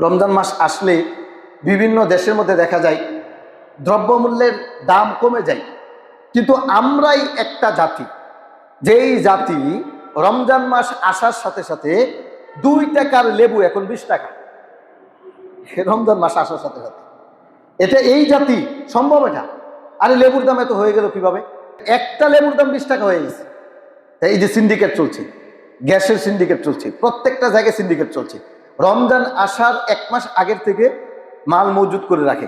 রমজান মাস আসলে বিভিন্ন দেশের মধ্যে দেখা যায় দ্রব্যমূল্যের দাম কমে যায়, কিন্তু আমরাই একটা জাতি, যেই জাতি রমজান মাস আসার সাথে সাথে 2 টাকার লেবু এখন 20 টাকা। রমজান মাস আসার সাথে সাথে এটা এই জাতি সম্ভব? এটা আরে লেবুর দাম এত হয়ে গেল কিভাবে? একটা লেবুর দাম 20 টাকা হয়ে গেছে। এই যে সিন্ডিকেট চলছে, গ্যাসের সিন্ডিকেট চলছে, প্রত্যেকটা জায়গায় সিন্ডিকেট চলছে। রমজান আসার 1 মাস আগের থেকে মাল মজুত করে রাখে,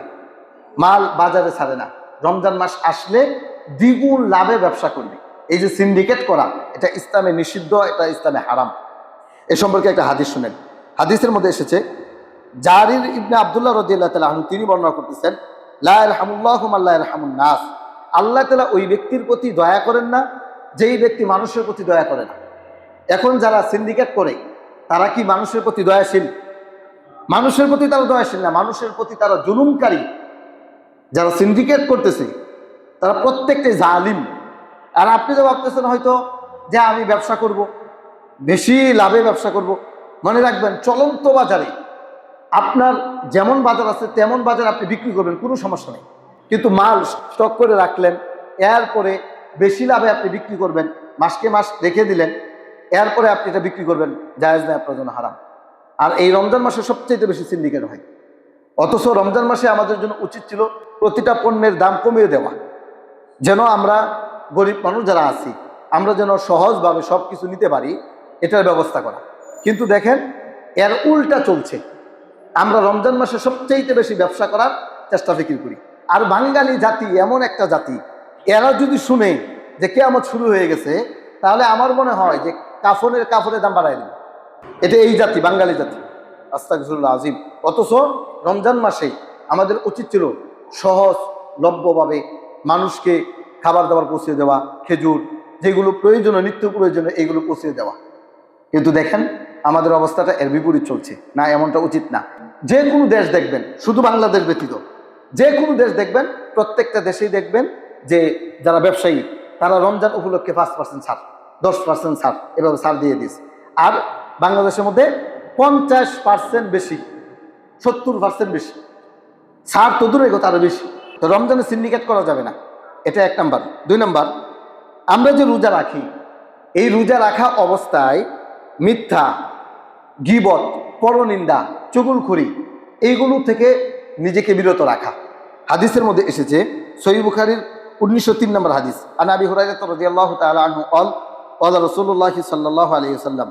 মাল বাজারে ছাড়ে না। রমজান মাস আসলে দ্বিগুণ লাভে ব্যবসা করবে। এই যে সিন্ডিকেট করা, এটা ইসলামে নিষিদ্ধ, এটা ইসলামে হারাম। এ সম্পর্কে একটা হাদিস শুনেন। হাদিসের মধ্যে এসেছে, জারির ইবনে আব্দুল্লাহ রাদিয়াল্লাহু তাআলা আনহু তিনি বর্ণনা করতেছেন, লা ইয়ারহামুল্লাহু মান লা ইয়ারহামুন নাস। আল্লাহ তাআলা ওই ব্যক্তির প্রতি দয়া করেন না যেই ব্যক্তি মানুষের প্রতি দয়া করে না। এখন যারা সিন্ডিকেট করে তারা কি মানুষের প্রতি দয়াশীল? মানুষের প্রতি তারা দয়াশীল না, মানুষের প্রতি তারা জুলুমকারী। যারা সিন্ডিকেট করতেছে তারা প্রত্যেকটাই জালিম। আর আপনি যে ভাবতেছেন হয়তো যে আমি ব্যবসা করব, বেশি লাভে ব্যবসা করব, মনে রাখবেন চলন্ত বাজারে আপনার যেমন বাজার আছে তেমন বাজার আপনি বিক্রি করবেন, কোনো সমস্যা নেই। কিন্তু মাল স্টক করে রাখলেন, এরপরে বেশি লাভে আপনি বিক্রি করবেন, মাসকে মাস রেখে দিলেন, এরপরে আপনি এটা বিক্রি করবেন, জায়েজ নয়, আপনার জন্য হারাম। আর এই রমজান মাসে সবচেয়ে বেশি সিন্ডিকেট হয়। অথচ রমজান মাসে আমাদের জন্য উচিত ছিল প্রতিটা পণ্যের দাম কমিয়ে দেওয়া, যেন আমরা গরিব মানুষ যারা আছি আমরা যেন সহজভাবে সব কিছু নিতে পারি, এটার ব্যবস্থা করা। কিন্তু দেখেন এর উল্টা চলছে। আমরা রমজান মাসে সবচেয়ে বেশি ব্যবসা করার চেষ্টা ফিকির করি। আর বাঙালি জাতি এমন একটা জাতি, এরা যদি শুনে যে কিয়ামত শুরু হয়ে গেছে, তাহলে আমার মনে হয় যে কাফনের দাম বাড়ায় দেবে। এটা এই জাতি, বাঙালি জাতি, আস্তাগফিরুল্লাহ আযীম। অথচ রমজান মাসে আমাদের উচিত ছিল সহজলভ্যভাবে মানুষকে খাবার দাবার পৌঁছে দেওয়া, খেজুর যেগুলো প্রয়োজনীয়, নিত্য প্রয়োজনীয়, এইগুলো পৌঁছে দেওয়া। কিন্তু দেখেন আমাদের অবস্থাটা এর বিপরীত চলছে। না, এমনটা উচিত না। যে কোনো দেশ দেখবেন, শুধু বাংলাদেশ ব্যতীত যে কোনো দেশ দেখবেন, প্রত্যেকটা দেশেই দেখবেন যে যারা ব্যবসায়ী তারা রমজান উপলক্ষে 5% ছাড়, 10% ছাড়, এভাবে ছাড় দিয়ে দিয়েছে। আর বাংলাদেশের মধ্যে 50% বেশি, 70% বেশি ছাড়, তো দূরের কথা আরো বেশি। তো রমজানে সিন্ডিকেট করা যাবে না, এটা 1 নাম্বার। 2 নাম্বার, আমরা যে রোজা রাখি, এই রোজা রাখা অবস্থায় মিথ্যা, গীবত, পরনিন্দা, চুগলখড়ি এইগুলো থেকে নিজেকে বিরত রাখা। হাদিসের মধ্যে এসেছে, সহিহ বুখারীর 1903 নম্বর হাদিস, আন আবি হুরায়রা রাদিয়াল্লাহু তাআলা আনহু ক্বাল রাসূলুল্লাহ সাল্লাল্লাহু আলাইহি ওয়াসাল্লাম,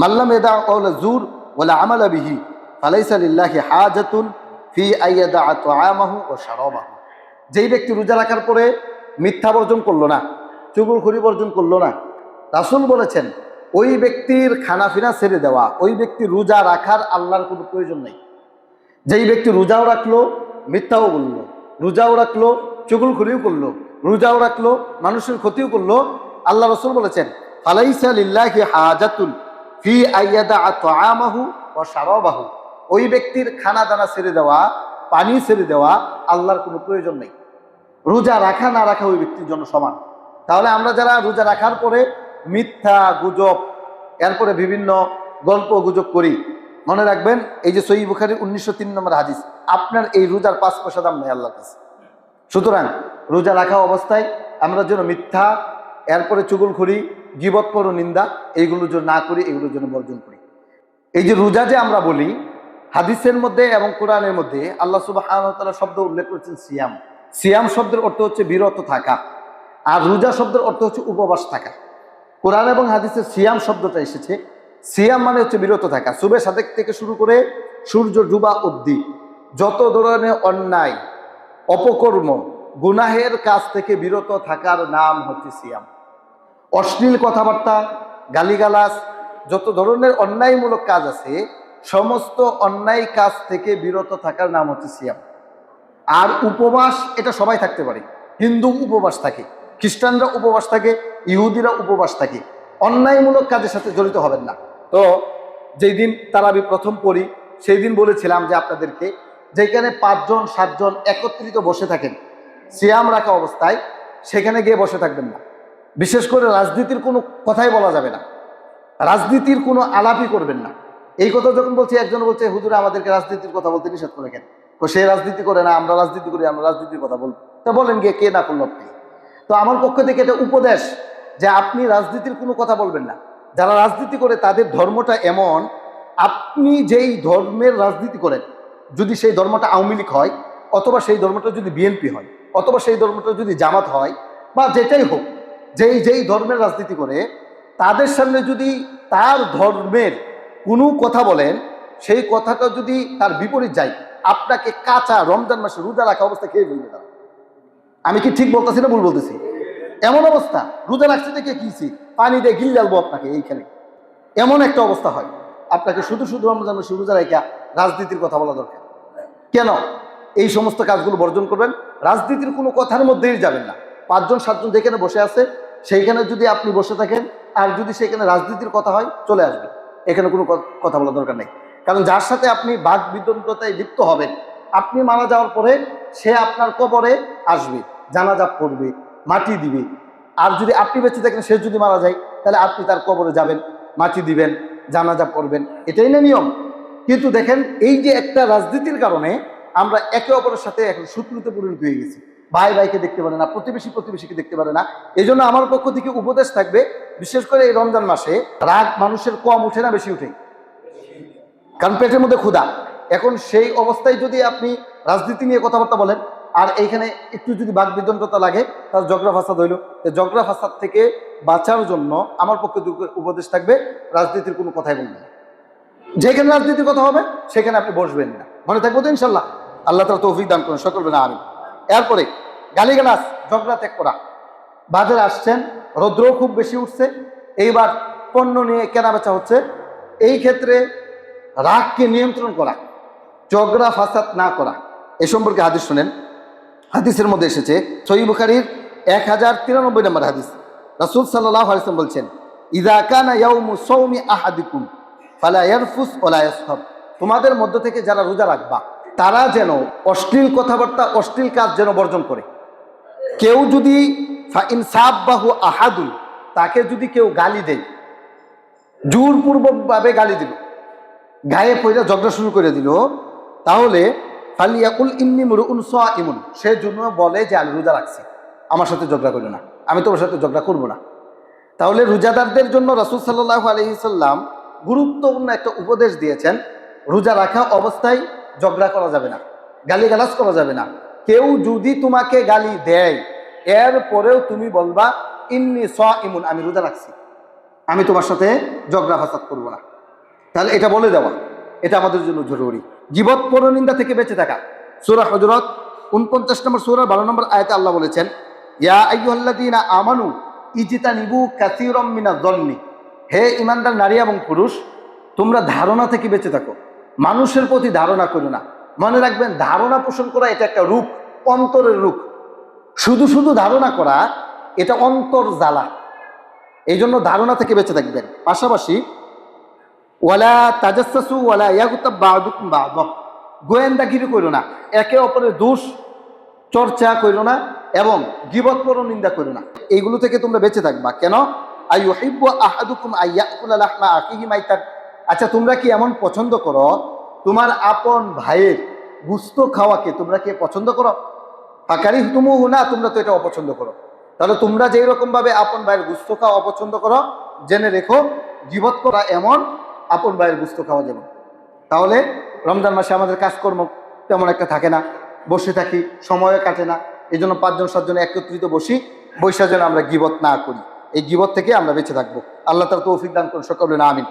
মান লাম ইয়াদা ক্বাওলা যুর ওয়ালা আমালা বিহি ফালাইসা লিল্লাহি হাজাতুন ফি আইয়াদা তাআমাহু ওয়া শারাবাহু। যেই ব্যক্তি রোজা রাখার পরে মিথ্যা বর্জন করলো না, চুগলখড়ি বর্জন করলো না, রাসূল বলেছেন ওই ব্যক্তির খানাফিনা ছেড়ে দেওয়া, ওই ব্যক্তি রোজা রাখার আল্লাহর কোনো প্রয়োজন নেই। যেই ব্যক্তি রোজাও রাখলো, মিথ্যাও বললো, রোজাও রাখলো, চুগলখড়িও করলো, রোজাও রাখলো, মানুষের ক্ষতিও করলো, আল্লাহ রাসূল বলেছেন ফালাইসা লিল্লাহি হাজাতুন ফি আইয়াদা তাআমাহু ওয়া শারাবাহু। ওই ব্যক্তির খানা দানা ছেড়ে দেওয়া, পানি ছেড়ে দেওয়া আল্লাহর কোনো প্রয়োজন নেই। রোজা রাখা না রাখা ওই ব্যক্তির জন্য সমান। তাহলে আমরা যারা রোজা রাখার পরে মিথ্যা, গুজব, এরপরে বিভিন্ন গল্প গুজব করি, মনে রাখবেন এই যে সহিহ বুখারীর 1903 নম্বর হাদিস, আপনার এই রোজার 5 পয়সা দাম নেই আল্লাহর কাছে। সুতরাং রোজা রাখা অবস্থায় আমরা যেন মিথ্যা, এরপরে চুগলখড়ি, গীবত, পরনিন্দা এইগুলোর জন্য না করি, এগুলোর জন্য বর্জন করি। এই যে রোজা যে আমরা বলি, হাদিসের মধ্যে এবং কোরআনের মধ্যে আল্লাহ সুবহানাহু ওয়া তাআলা শব্দ উল্লেখ করেছেন সিয়াম। সিয়াম শব্দের অর্থ হচ্ছে বিরত থাকা, আর রোজা শব্দের অর্থ হচ্ছে উপবাস থাকা। কোরআন এবং হাদিসে সিয়াম শব্দটা এসেছে, সিয়াম মানে হচ্ছে বিরত থাকা। সুবে সাদেক থেকে শুরু করে সূর্য ডুবা অবধি যত ধরনের অন্যায়, অপকর্ম, গুনাহের কাজ থেকে বিরত থাকার নাম হচ্ছে সিয়াম। অশ্লীল কথাবার্তা, গালিগালাজ, যত ধরনের অন্যায়মূলক কাজ আছে, সমস্ত অন্যায় কাজ থেকে বিরত থাকার নাম হচ্ছে সিয়াম। আর উপবাস এটা সবাই থাকতে পারে। হিন্দু উপবাস থাকে, খ্রিস্টানরা উপবাস থাকে, ইহুদিরা উপবাস থাকে। অন্যায়মূলক কাজের সাথে জড়িত হবেন না। তো যেই দিন তারাবি প্রথম পড়ি, সেই দিন বলেছিলাম যে আপনাদেরকে, যেখানে 5 জন 7 জন একত্রিত বসে থাকেন সিয়াম রাখা অবস্থায়, সেখানে গিয়ে বসে থাকবেন না। বিশেষ করে রাজনীতির কোনো কথাই বলা যাবে না, রাজনীতির কোনো আলাপই করবেন না। এই কথা যখন বলছি, একজন বলছে হুজুর আমাদেরকে রাজনীতির কথা বলতে নিষেধ করে কেন? সে রাজনীতি করে না, আমরা রাজনীতি করি, আমরা রাজনীতির কথা বলবো। তা বলেন গিয়ে কে না করলো আপনি? তো আমার পক্ষ থেকে এটা উপদেশ যে আপনি রাজনীতির কোনো কথা বলবেন না। যারা রাজনীতি করে তাদের ধর্মটা এমন, আপনি যেই ধর্মের রাজনীতি করেন, যদি সেই ধর্মটা আওয়ামী লীগ হয়, অথবা সেই ধর্মটা যদি বিএনপি হয়, অথবা সেই ধর্মটা যদি জামাত হয়, বা যেটাই হোক, যেই যেই ধর্মের রাজনীতি করে, তাদের সামনে যদি তার ধর্মের কোনো কথা বলেন, সেই কথাটা যদি তার বিপরীত যায়, আপনাকে কাঁচা রমজান মাসে রোজা রাখা অবস্থা খেয়ে ফেলবে তারা। আমি কি ঠিক বলতেছি না ভুল বলতেছি? এমন অবস্থা, রোজা রাখতে থেকে কিছি পানি দিয়ে গিল ডালবো আপনাকে এইখানে, এমন একটা অবস্থা হয়। আপনাকে শুধু শুধু রমজান মাসে রোজা রাখা রাজনীতির কথা বলা দরকার কেন? এই সমস্ত কাজগুলো বর্জন করবেন, রাজনীতির কোনো কথার মধ্যেই যাবেন না। 5জন 7জন যেখানে বসে আছে সেইখানে যদি আপনি বসে থাকেন, আর যদি সেখানে রাজনীতির কথা হয়, চলে আসবে, এখানে কোনো কথা বলার দরকার নেই। কারণ যার সাথে আপনি বাদ বিতণ্ডতায় লিপ্ত হবেন, আপনি মারা যাওয়ার পরে সে আপনার কবরে আসবে, জানাজা পড়বে, মাটি দিবে। আর যদি আপনি বেঁচে থাকেন, সে যদি মারা যায়, তাহলে আপনি তার কবরে যাবেন, মাটি দিবেন, জানাজা পড়বেন, এটাই না নিয়ম। কিন্তু দেখেন, এই যে একটা রাজনীতির কারণে আমরা একে অপরের সাথে এখন শত্রুতে পরিণত হয়ে গেছি। ভাই ভাইকে দেখতে পারে না, প্রতিবেশী প্রতিবেশীকে দেখতে পারে না। এই জন্য আমার পক্ষ থেকে উপদেশ থাকবে, বিশেষ করে এই রমজান মাসে রাগ মানুষের কম উঠে না বেশি উঠে? কারণ পেটের মধ্যে ক্ষুধা। এখন সেই অবস্থায় যদি আপনি রাজনীতি নিয়ে কথাবার্তা বলেন, আর এইখানে একটু যদি বাক বিদণ্ডতা লাগে, তার ঝগড়া ফাসাদ হইল। ঝগড়া ফাসাদ থেকে বাঁচার জন্য আমার পক্ষে উপদেশ থাকবে, রাজনীতির কোনো কথাই বলবেন না। যেখানে রাজনীতির কথা হবে সেখানে আপনি বসবেন না। মনে থাকবো তো ইনশাল্লাহ? আল্লাহ তাআলা তৌফিক দান করেন, সকল না আমিন। এরপরে গালিগালাজ, ঝগড়া ত্যাগ করা। বাজারে আসছেন, রৌদ্র খুব বেশি উঠছে, এইবার পণ্য নিয়ে কেনা বেচা হচ্ছে, এই ক্ষেত্রে রাগকে নিয়ন্ত্রণ করা, ঝগড়া ফাসাদ না করা। এ সম্পর্কে হাদিস শুনেন। হাদিসের মধ্যে এসেছে, সহিহ বুখারীর 1093 নম্বর হাদিস, রাসূল সাল্লাল্লাহু আলাইহি ওয়াসাল্লাম বলছেন, ইযা কানা ইয়াউমু সাওমি আহাদিকুম ফালা ইয়ারফুস ওয়ালা ইয়াসহাব। তোমাদের মধ্য থেকে যারা রোজা রাখবা, তারা যেন অশ্লীল কথাবার্তা, অশ্লীল কাজ যেন বর্জন করে। কেউ যদি ফাইন সাব্বাহু আহাদুন, তাকে যদি কেউ গালি দেয়, জোরপূর্বকভাবে গালি দিল, গায়ে পয়লা ঝগড়া শুরু করে দিল, তাহলে ফালিয়াকুল ইন্নী মুরউন সাইমুন, সে জন্য বলে যে আমি রোজা রাখছি, আমার সাথে ঝগড়া করো না, আমি তোমার সাথে ঝগড়া করব না। তাহলে রোজাদারদের জন্য রাসূল সাল্লাল্লাহু আলাইহি সাল্লাম গুরুত্বপূর্ণ একটা উপদেশ দিয়েছেন। রোজা রাখা অবস্থায় ঝগড়া করা যাবে না, গালিগালাজ করা যাবে না। কেউ যদি তোমাকে গালি দেয়, এর পরেও তুমি বলবা ইন্নী সাইমুন, আমি রোজা রাখছি, আমি তোমার সাথে ঝগড়া ফাসাদ করব না। তাহলে এটা বলে দেওয়া, এটা আমাদের জন্য জরুরি। গীবত পরনিন্দা থেকে বেঁচে থাকা। সূরা হুজুরাত 49 নম্বর সূরা 12 নম্বর আয়াতে আল্লাহ বলেছেন, ইয়া আইয়ুহাল্লাযীনা আমানু ইজতানিবু কাসীরাম মিনাজ-যন্নি, হে ঈমানদার নারী এবং পুরুষ, তোমরা ধারণা থেকে বেঁচে থাকো, মানুষের প্রতি ধারণা করো না। মনে রাখবেন, ধারণা পোষণ করা এটা একটা রূপ, অন্তরের রূপ। শুধু শুধু ধারণা করা এটা অন্তর জ্বালা। এই জন্য ধারণা থেকে বেঁচে থাকবেন। পাশাপাশি ওয়ালা তাজাসসু ওয়ালা ইয়াগতাব বা'দুকুম বা'দা, গোয়েন্দাগিরি করো না, একে অপরের দোষ চর্চা করো না, এবং গীবত পরনিন্দা করো না। এইগুলো থেকে তোমরা বেঁচে থাকবা। কেন? আইয়ুহিব্বু আহাদুকুম আইয়াকুলা লাহমা আখিহি মাইতান। আচ্ছা, তোমরা কি এমন পছন্দ করো, তোমার আপন ভাইয়ের গোশত খাওয়াকে তোমরা কি পছন্দ করো? ফাকারিহতুমুহু, না, তোমরা তো এটা অপছন্দ করো। তাহলে তোমরা যেই রকম ভাবে আপন ভাইয়ের গোশত খাওয়া অপছন্দ করো, জেনে রেখো গীবত করা এমন, আপন ভাইয়ের গোশত খাওয়া যেমন। তাহলে রমজান মাসে আমাদের কাজকর্ম তেমন একটা থাকে না, বসে থাকি, সময় কাটে না। এই জন্য 5জন 7জন একত্রিত বৈশা যেন আমরা গীবত না করি। এই গীবত থেকে আমরা বেঁচে থাকবো। আল্লাহ তাআলা তৌফিক দান করুন, সকলে না আমিন।